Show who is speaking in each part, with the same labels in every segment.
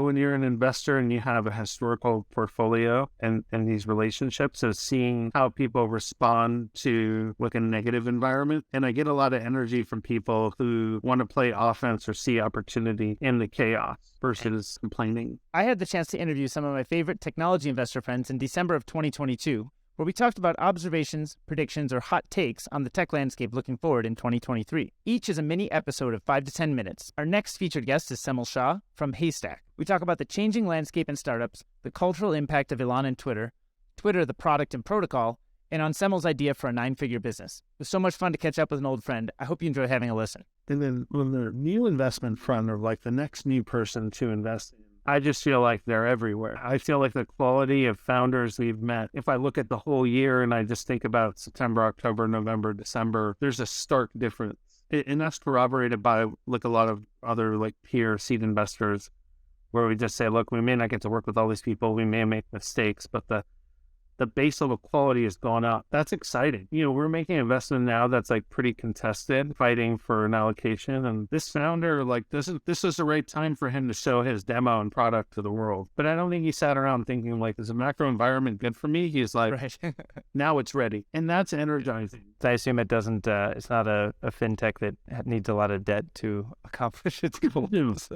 Speaker 1: when you're an investor and you have a historical portfolio and these relationships, so seeing how people respond to like a negative environment. And I get a lot of energy from people who want to play offense or see opportunity in the chaos versus complaining.
Speaker 2: I had the chance to interview some of my favorite technology investor friends in December of 2022, where we talked about observations, predictions, or hot takes on the tech landscape looking forward in 2023. Each is a mini episode of 5 to 10 minutes. Our next featured guest is Semil Shah from Haystack. We talk about the changing landscape in startups, the cultural impact of Elon and Twitter, the product and protocol, and on Semil's idea for a 9-figure business. It was so much fun to catch up with an old friend. I hope you enjoy having a listen.
Speaker 1: And then when the new investment fund or like the next new person to invest in, I just feel like they're everywhere. I feel like the quality of founders we've met, if I look at the whole year and I just think about September, October, November, December, there's a stark difference. And that's corroborated by like a lot of other like peer seed investors where we just say, look, we may not get to work with all these people. We may make mistakes, but the base level quality has gone up. That's exciting. You know, we're making an investment now that's like pretty contested, fighting for an allocation. And this founder, like this is the right time for him to show his demo and product to the world. But I don't think he sat around thinking like, is the macro environment good for me? He's like,
Speaker 2: Right.
Speaker 1: now it's ready. And that's energizing.
Speaker 2: I assume it doesn't, it's not a fintech that needs a lot of debt to accomplish its goals.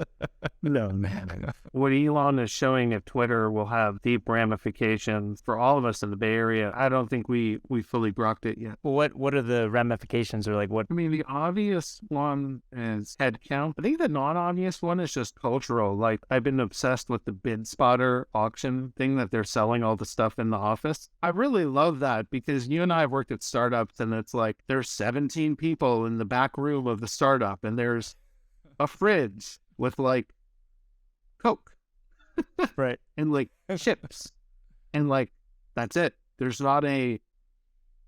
Speaker 1: No, man. What Elon is showing at Twitter will have deep ramifications for all of us in the Bay Area. I don't think we fully grokked it yet.
Speaker 2: Well, what are the ramifications, or like what?
Speaker 1: I mean, the obvious one is headcount. I think the non-obvious one is just cultural. Like, I've been obsessed with the bid spotter auction thing that they're selling all the stuff in the office. I really love that because you and I have worked at startups and it's like there's 17 people in the back room of the startup and there's a fridge with like Coke.
Speaker 2: Right.
Speaker 1: And like chips. And like, that's it. There's not a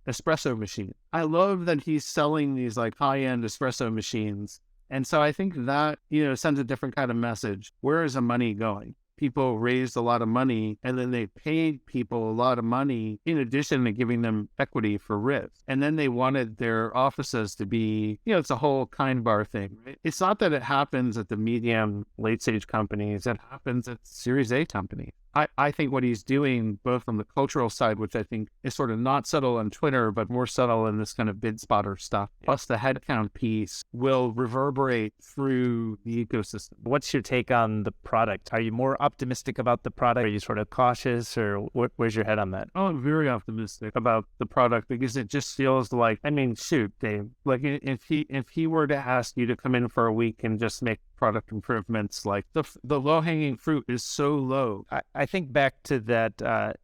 Speaker 1: espresso machine. I love that he's selling these like high-end espresso machines. And so I think that, you know, sends a different kind of message. Where is the money going? People raised a lot of money and then they paid people a lot of money in addition to giving them equity for risk. And then they wanted their offices to be, you know, it's a whole kind bar thing, right? It's not that it happens at the medium late stage companies. It happens at Series A companies. I think what he's doing, both on the cultural side, which I think is sort of not subtle on Twitter, but more subtle in this kind of bid spotter stuff, plus the headcount piece will reverberate through the ecosystem.
Speaker 2: What's your take on the product? Are you more optimistic about the product? Are you sort of cautious, or where's your head on that?
Speaker 1: Oh, I'm very optimistic about the product because it just feels like, I mean, shoot, Dave, like if he were to ask you to come in for a week and just make product improvements, like the low-hanging fruit is so low.
Speaker 2: I think back to that,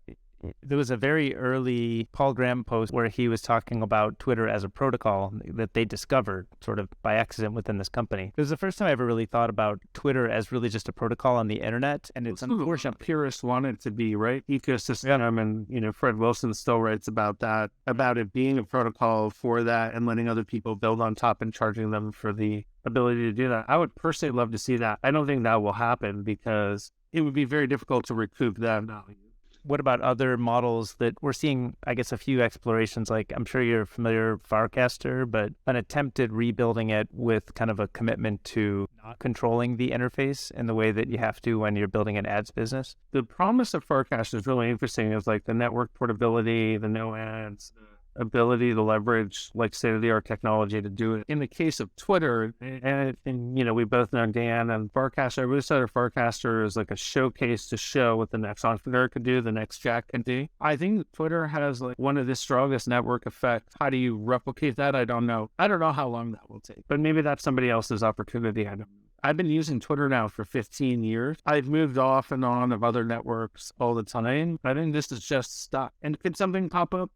Speaker 2: there was a very early Paul Graham post where he was talking about Twitter as a protocol that they discovered sort of by accident within this company. It was the first time I ever really thought about Twitter as really just a protocol on the internet. And it's unfortunate.
Speaker 1: Purists want it to be, right? Ecosystem. And, you know, Fred Wilson still writes about that, about it being a protocol for that and letting other people build on top and charging them for the ability to do that. I would personally love to see that. I don't think that will happen because it would be very difficult to recoup that value.
Speaker 2: What about other models that we're seeing, I guess, a few explorations, like I'm sure you're familiar with Farcaster, but an attempt at rebuilding it with kind of a commitment to not controlling the interface in the way that you have to when you're building an ads business?
Speaker 1: The promise of Farcaster is really interesting. It's like the network portability, the no ads, the ability to leverage like state-of-the-art technology to do it. In the case of Twitter, and you know, we both know Dan and Farcaster, I really said Farcaster is like a showcase to show what the next entrepreneur could do, the next Jack can do. I think Twitter has like one of the strongest network effects. How do you replicate that? I don't know. I don't know how long that will take, but maybe that's somebody else's opportunity. I don't know. I've been using Twitter now for 15 years. I've moved off and on of other networks all the time. I think this is just stuck. And could something pop up?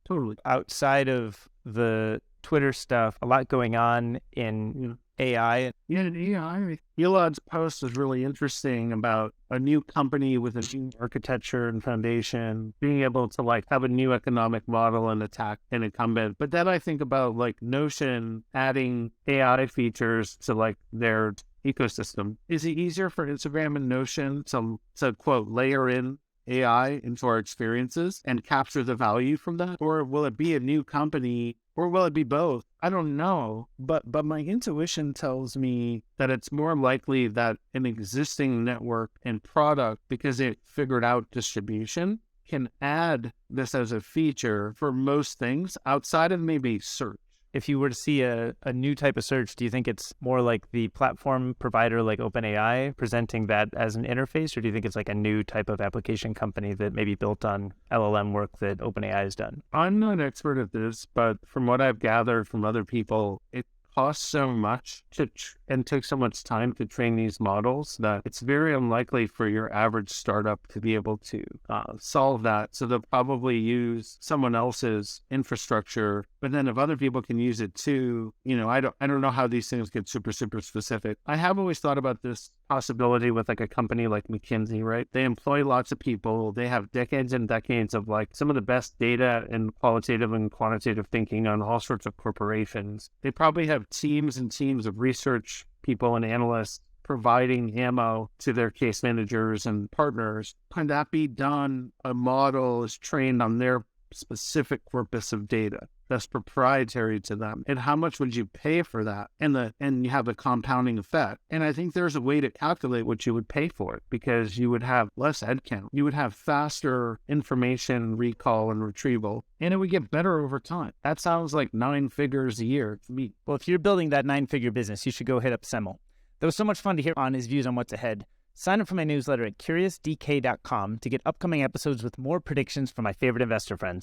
Speaker 1: Totally.
Speaker 2: Outside of the Twitter stuff, a lot going on in AI.
Speaker 1: Yeah, in AI. Elon's post was really interesting about a new company with a new architecture and foundation, being able to like have a new economic model and attack an incumbent. But then I think about like Notion adding AI features to like their ecosystem. Is it easier for Instagram and Notion to quote, layer in AI into our experiences and capture the value from that? Or will it be a new company Or will it be both? I don't know. But my intuition tells me that it's more likely that an existing network and product, because it figured out distribution, can add this as a feature for most things outside of maybe search.
Speaker 2: If you were to see a new type of search, do you think it's more like the platform provider like OpenAI presenting that as an interface, or do you think it's like a new type of application company that maybe built on LLM work that OpenAI has done?
Speaker 1: I'm not an expert at this, but from what I've gathered from other people, it costs so much and takes so much time to train these models that it's very unlikely for your average startup to be able to solve that. So they'll probably use someone else's infrastructure, but then if other people can use it too, I don't know how these things get super specific. I have always thought about this possibility with like a company like McKinsey, right? They employ lots of people. They have decades and decades of like some of the best data and qualitative and quantitative thinking on all sorts of corporations. They probably have teams and teams of research people and analysts providing ammo to their case managers and partners. Can that be done? A model is trained on their specific corpus of data that's proprietary to them. And how much would you pay for that? And you have a compounding effect. And I think there's a way to calculate what you would pay for it, because you would have less headcount. You would have faster information recall and retrieval, and it would get better over time. That sounds like 9 figures a year to me.
Speaker 2: Well, if you're building that 9-figure business, you should go hit up Semil. That was so much fun to hear on his views on what's ahead. Sign up for my newsletter at curiousdk.com to get upcoming episodes with more predictions from my favorite investor friends.